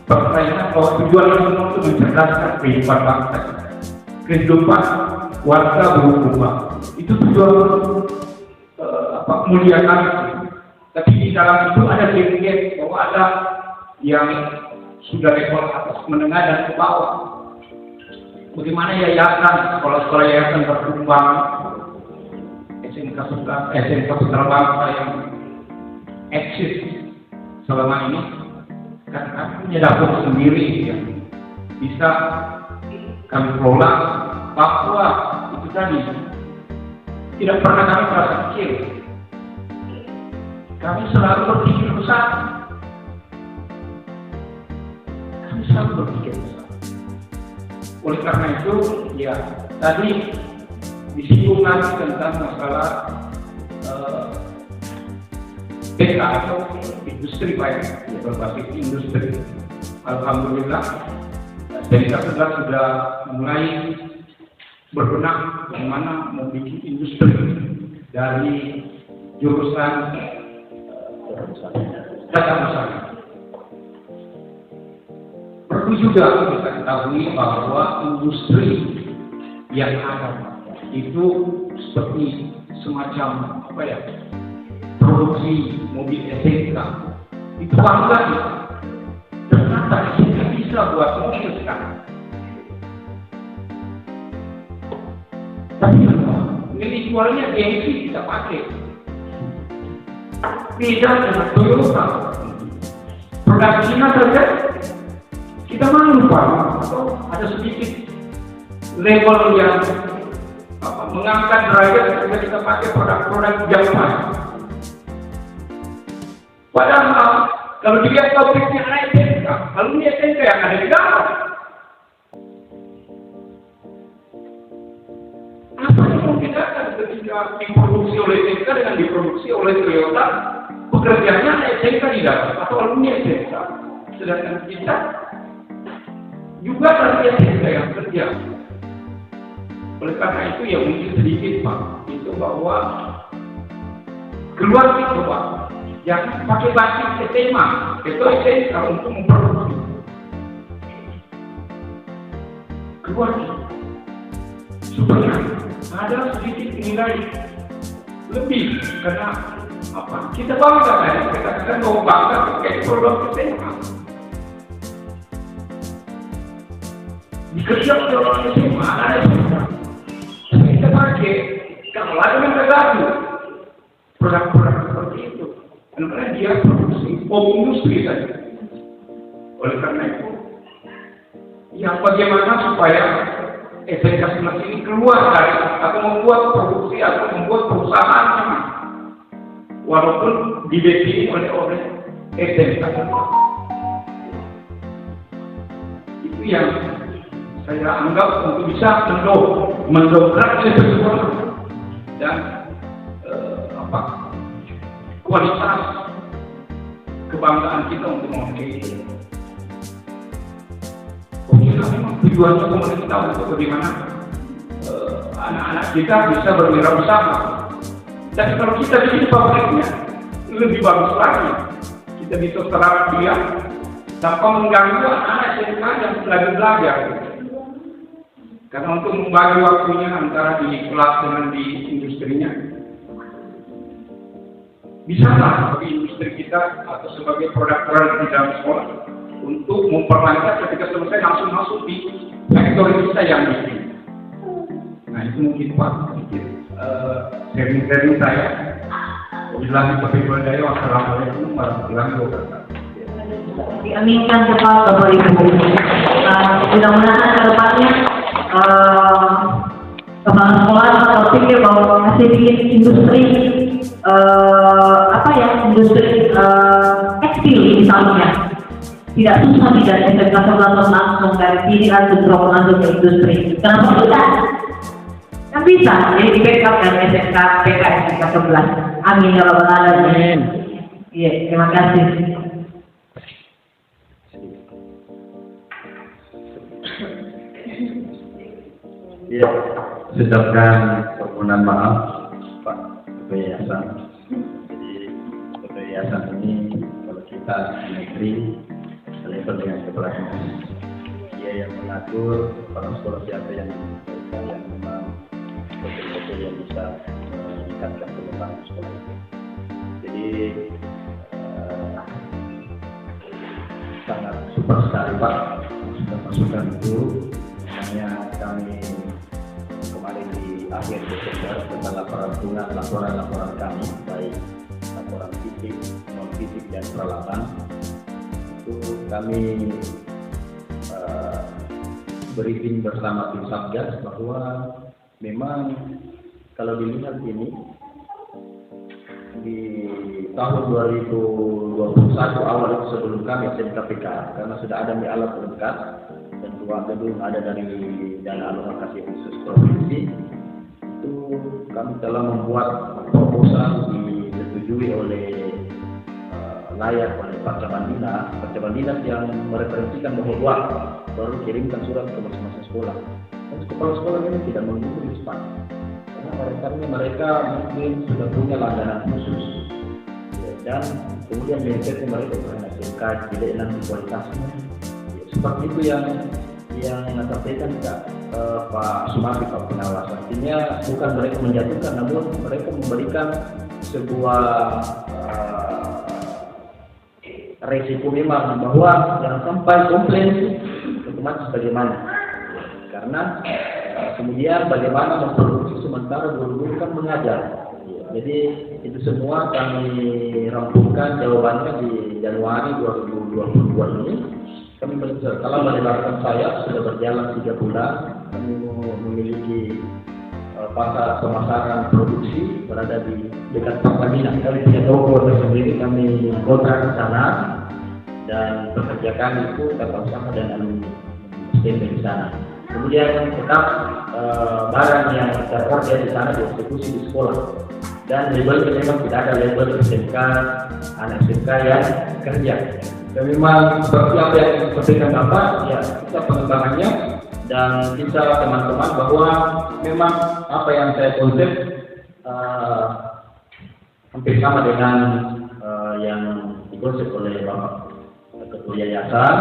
pertanyaan bahwa tujuan itu mencerdaskan kehidupan bangsa, kehidupan warga berhukum. Itu tujuan muliakan. Tapi di dalam itu ada gap bahwa ada yang sudah level atas, menengah dan ke bawah. Bagaimana yayasan, sekolah-sekolah yayasan berkembang, SMK Putra Bangsa yang eksis selama ini, kan kami punya dapur sendiri yang bisa kami kelola. Papua itu tadi tidak pernah kami merasa kecil. Kami selalu berpikir besar. Oleh karena itu, ya tadi disinggung lagi tentang masalah PK atau industri baik, berbasis industri. Alhamdulillah, SMK sudah mulai berbenah bagaimana membuat industri dari jurusan tata usaha. Perlu juga kita ketahui bahwa industri yang ada itu seperti semacam apa ya, produksi mobil SMK itu bangga nih. Ternyata SMK bisa buat mobil sekarang. Tapi nilai jualnya gengsi kita pakai. Beda dengan Toyota. Produk Cina saja kita malu Pak. Ada sedikit label yang mengangkat derajat ketika kita pakai produk-produk Jepang. Padahal kalau dilihat topiknya SMK, kalau ini SMK yang ada di dalam. Apa yang membedakan ketika diproduksi oleh SMK dengan diproduksi oleh Toyota? Pekerjaannya SMK di dalam atau alumni SMK. Sedangkan kita juga dari SMK yang kerja. Oleh karena itu ya mungkin sedikit Pak, itu bahwa keluar itu Pak, jangan pakai basis SMA, itu SMK untuk memproduksi. Keluar supaya ada sedikit nilai lebih, karena apa? Kita bangga kan, kita mau bangga pakai produk SMA. Dikerjakan oleh orang SMA, ada SMA. Kita pakai, kalau ada yang terganggu produk-produk seperti itu, karena dia produksi industri saja. Oleh karena itu, yang bagaimana supaya SMK semacam ini keluar dari atau membuat produksi atau membuat perusahaan walaupun dibekini oleh SMK. Itu yang saya anggap untuk bisa mendobrak sesuatu dan kualitas kebanggaan kita untuk memakai itu. Kita memang tujuannya pemerintah untuk bagaimana anak-anak kita bisa berwirausaha. Dan kalau kita di pabriknya lebih bagus lagi, kita bisa serap dia tanpa mengganggu anak SMK yang lagi belajar. Karena untuk membagi waktunya antara di kelas dengan di industrinya, bisa lah bagi industri kita atau sebagai produk-produk di dalam sekolah untuk memperlancar ketika selesai langsung masuk di faktori kita yang bikin. Nah itu mungkin Pak, sharing-sharing saya. Wabillahi taufiq wal hidayah. Wassalamualaikum warahmatullahi wabarakatuh. Diaminkan cepat Bapak Ibu. Mudah-mudahan ke depannya kepala sekolah atau pikir bahwa masih bikin industri industri tekstil misalnya tidak susah tidak SMK 11 langsung dari pilihan bentrok langsung ke industri. Kenapa tidak? Kan bisa, jadi di backup dari SMK PK SMK 11. Amin ya rabbal alamin. Iya, terima kasih. Ya, ucapkan permohonan maaf Pak Ketua Yayasan. Jadi Ketua Yayasan ini kalau kita di negeri level dengan kepala dinas, dia yang mengatur kepala sekolah siapa yang memang betul-betul yang bisa meningkatkan pengembangan sekolah itu. Jadi sangat super sekali Pak masukan itu. Hanya kami kemarin di akhir Desember tentang laporan kami baik laporan fisik, non fisik dan peralatan itu kami briefing bersama tim Satgas bahwa memang kalau dilihat ini di tahun 2021 awal itu sebelum kami SMK PK karena sudah ada alat lengkap dan dua gedung ada dari dana alokasi khusus provinsi itu kami telah membuat proposal disetujui oleh layak oleh Pak Camat Dinas yang mereferensikan bahwa baru kirimkan surat ke masing-masing sekolah. Dan kepala sekolah ini tidak menghubungi cepat, karena mereka mungkin sudah punya langganan khusus, dan kemudian biasanya mereka SMK tidak nanti kualitasnya. Seperti itu yang sampaikan Pak Sumardi, Pak Pengawas. Artinya bukan mereka menjatuhkan, namun mereka memberikan sebuah resiko memang bahwa jangan sampai komplain otomatis bagaimana, karena kemudian bagaimana memproduksi sementara guru-guru kan mengajar. Jadi itu semua kami rampungkan jawabannya di Januari 2022 ini. Kami telah melebarkan sayap, sudah berjalan 3 bulan. Kami memiliki pasar pemasaran produksi berada di dekat Pertamina. Kami punya toko tersendiri, kami kontrak ke sana dan pekerjakan itu tata usaha dan alumni di sana. Kemudian tetap barang yang terorder di sana dieksekusi di sekolah, dan label memang tidak ada label SMK, anak SMK yang kerja. Dan memang seperti apa yang disampaikan Bapak, ya kita pengembangannya dan kita teman-teman bahwa memang apa yang saya konsep hampir sama dengan yang dikonsep oleh Bapak Ketua Yayasan,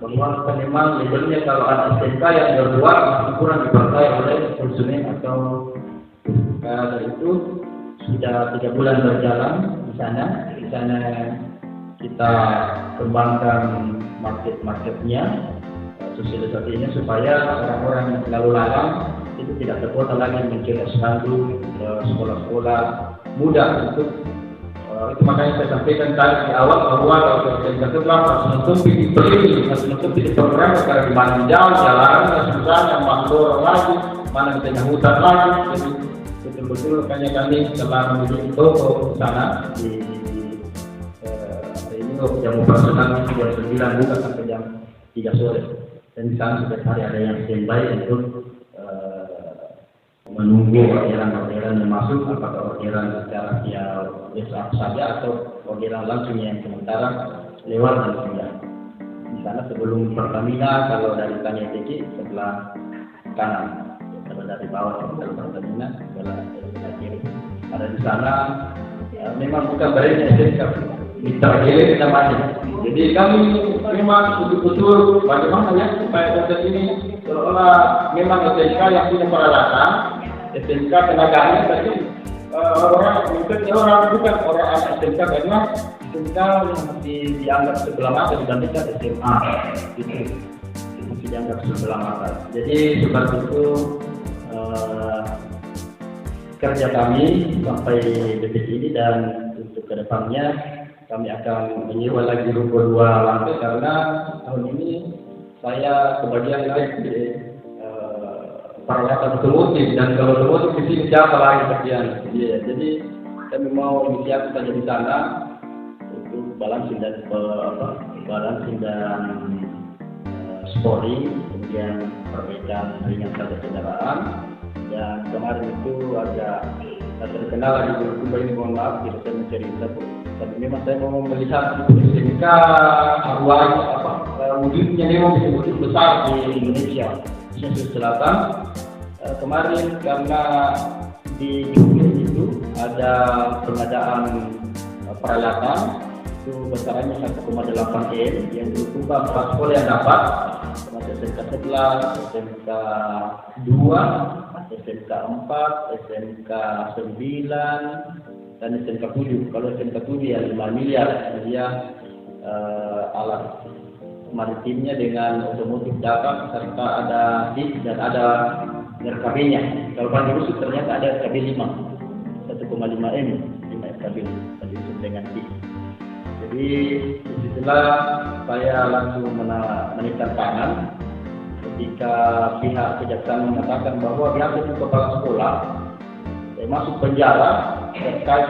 bahwa memang labelnya kalau anak SMK yang berbuat kurang dipakai oleh konsumen atau dari itu sudah 3 bulan berjalan di sana. Kita kembangkan market-marketnya, sosialisasinya supaya orang-orang yang lalu lalang itu tidak terkota lagi mencari spanduk sekolah-sekolah mudah untuk itu. Makanya saya sampaikan tadi di awal bahwa kalau kita setelah harus menutup di program karena di mana jauh jalan susahnya mandor lagi, mana di tengah hutan lagi. Jadi betul-betul makanya kami telah memiliki toko di sana di jam operasional jam 9 buka sampai jam 3 sore, dan di sana setiap hari ada yang standby untuk menunggu orderan yang masuk, apakah orderan secara via WhatsApp saja atau orderan langsung yang sementara lewat dan sudah di sana. Sebelum Pertamina, kalau dari Tanyateki sebelah kanan, kalau dari bawah dari Pertamina sebelah kiri ada di sana. Memang bukan barunya SMK mitra gele namanya. Jadi kami memang betul-betul bagaimana ya supaya konsep ini seolah memang SMK yang punya peralatan, SMK tenaganya, tapi orang bukan orang SMK, karena SMK yang dianggap sebelah mata dibandingkan SMA itu dianggap sebelah mata. Jadi seperti itu kerja kami sampai detik ini, dan untuk kedepannya kami akan menyewa lagi ruko 2 lantai karena tahun ini saya kebagian naik di peralatan otomotif, dan kalau otomotif di sini siapa lagi kerjaan? Ya, jadi kami mau inisiatif saja di sana untuk balancing dan sporing, kemudian perbaikan ringan saja kendaraan. Dan kemarin itu agak terkenal lagi berubah ini, mohon maaf tidak saya mencerita, tapi memang saya mau melihat SMK wujudnya memang wujud besar di Indonesia, Sulawesi Selatan. Kemarin karena di Jogja itu ada pengadaan peralatan itu besarannya 1,8 M yang berupa 4 sekolah yang dapat, termasuk SMK 11, SMK 2, SMK 4, SMK 9, dan SMK 7. Kalau SMK 7 ya 5 miliar dia alat maritimnya dengan otomotif dapat serta ada DIP dan ada RKB-nya. Kalau Bani Rusuk ternyata ada RKB 5, 1,5 M, 5 RKB dengan DIP. Jadi disitulah saya langsung menekan tangan ketika pihak kejaksaan mengatakan bahwa biasa itu kepala sekolah masuk penjara terkait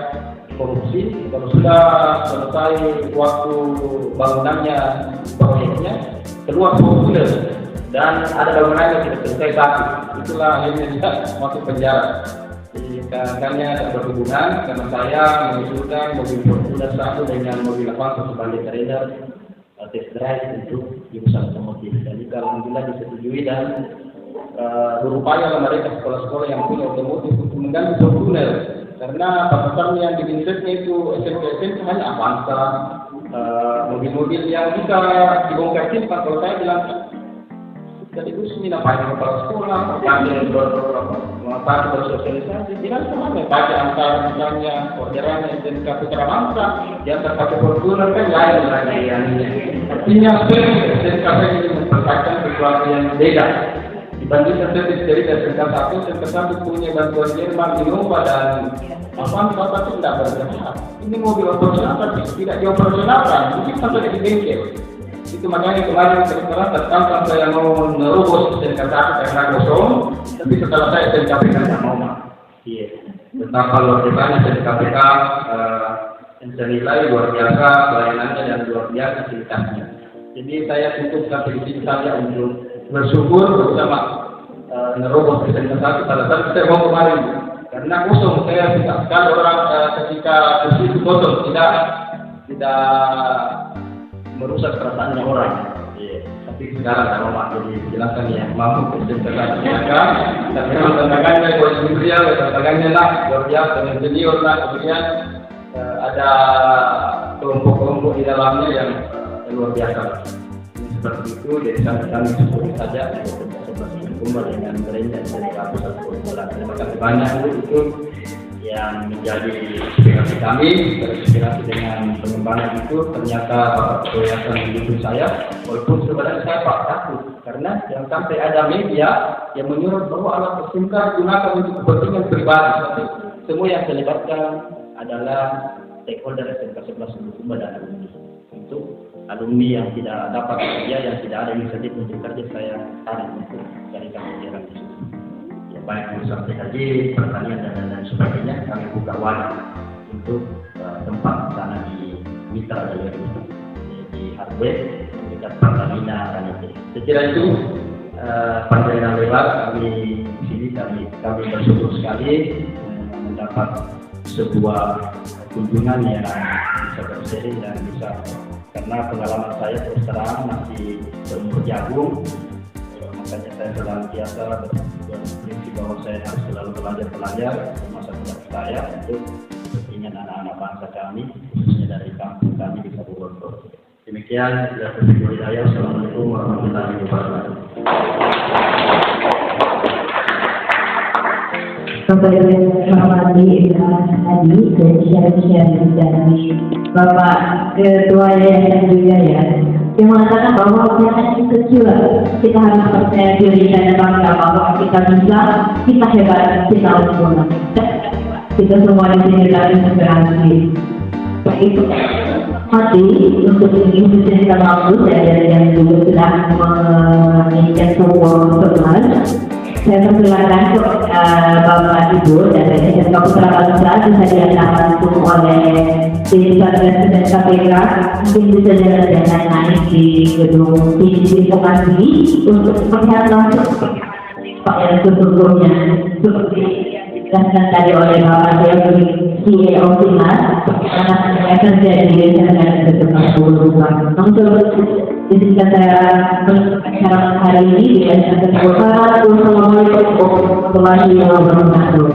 korupsi. Kalau sudah selesai waktu bangunannya proyeknya keluar formulir dan ada bangunan yang tidak selesai satu, itulah akhirnya dia masuk penjara. Kami ada berhubungan karena saya mengusulkan mobil Fortuner 1 dengan mobil Avanza sebagai trader test drive untuk di usaha otomotif. Jadi alhamdulillah disetujui dan berupaya mereka sekolah-sekolah yang punya otomotif untuk mengganti Fortuner karena pasarnya yang di Indonesia itu SMP hanya Avanza, mobil-mobil yang bisa dibongkar simpan. Kalau saya bilang jadi itu seminar pakai kepala sekolah, pakai bersosialisasi, tidak sama pakai angka misalnya orderannya SMK Putra Bangsa, yang terpakai Fortuner kan lain lagi yang ini. Artinya SMK ini memperkatakan sesuatu yang beda. Dibandingkan dari SMK 1 punya bantuan Jerman, Innova dan apa itu tidak berjalan. Ini mobil operasional tapi tidak dioperasionalkan, mungkin sampai di bengkel. Itu makanya kemarin setelah tertangkap saya mau nerobos SMK 1 karena kosong, tapi setelah saya SMK tidak mau. Iya. Betapa luar biasa SMK senilai luar biasa pelayanannya dan luar biasa ceritanya. Jadi saya tutup sampai di sini saja untuk bersyukur bersama nerobos SMK 1. Salah satu saya mau kemarin karena kosong saya tidak sekali orang ketika kursi itu kosong tidak merusak perasaannya orang. Tapi sekarang kalau mau dijelaskan ya mampu bersentuhan silakan. Dan memang tantangannya buat beliau, tantangannya lah luar biasa dengan senior lah. Kemudian ada kelompok-kelompok di dalamnya yang luar biasa. Seperti itu, jadi kami sebut saja seperti kumpul dengan gereja dan pusat kumpulan. Terima kasih banyak itu yang menjadi inspirasi kami, terinspirasi dengan pengembangan itu. Ternyata Bapak Ketua mendukung saya, walaupun sebenarnya saya Pak takut karena yang sampai ada media yang menyuruh bahwa alat SMK digunakan untuk kepentingan pribadi. Tapi semua yang terlibatkan adalah stakeholder SMK 11 Bulukumba dan alumni. Untuk alumni yang tidak dapat kerja, yang tidak ada inisiatif untuk kerja, saya tarik untuk dari kami di situ. Baik urusan PKJ, pertanian dan sebagainya, kami buka wadah untuk tempat sana di Mitra Jaya di Hardware dekat Pertamina dan itu. Saya kira itu pandangan lewat kami di sini kami bersyukur sekali mendapat sebuah kunjungan yang bisa berseri dan bisa karena pengalaman saya terus terang masih seumur jagung. Makanya saya senantiasa berprinsip bahwa saya harus selalu belajar masa muda saya untuk kepentingan anak-anak bangsa kami, khususnya dari kampung kami di Kabupaten. Demikian, bila bersyukur hidayah. Assalamualaikum warahmatullahi wabarakatuh. Bapak Ibu Hormati tadi dan share-share dari Bapak Ketua Yayasan Wijaya yang mengatakan bahwa yang kecil kita harus percaya diri dan bangga bahwa kita bisa, kita hebat, kita sempurna. Kita semua di sini dalam inspirasi. Baik, mati untuk institusi kita mampu dari yang juga sudah menginjak sebuah kebenaran. Saya persilakan Bapak Ibu dari SMK Putra Bangsa bisa diantarkan oleh tim Satgas dan KPK, mungkin bisa jalan-jalan naik di gedung tinggi Pokasi untuk melihat langsung Pak yang sesungguhnya seperti yang dijelaskan tadi oleh Bapak CEO Simas karena saya kerja di desa dan gedung Bulukumba. Namun ketika saya acara hari ini di SMK Putra, Assalamualaikum warahmatullahi wabarakatuh.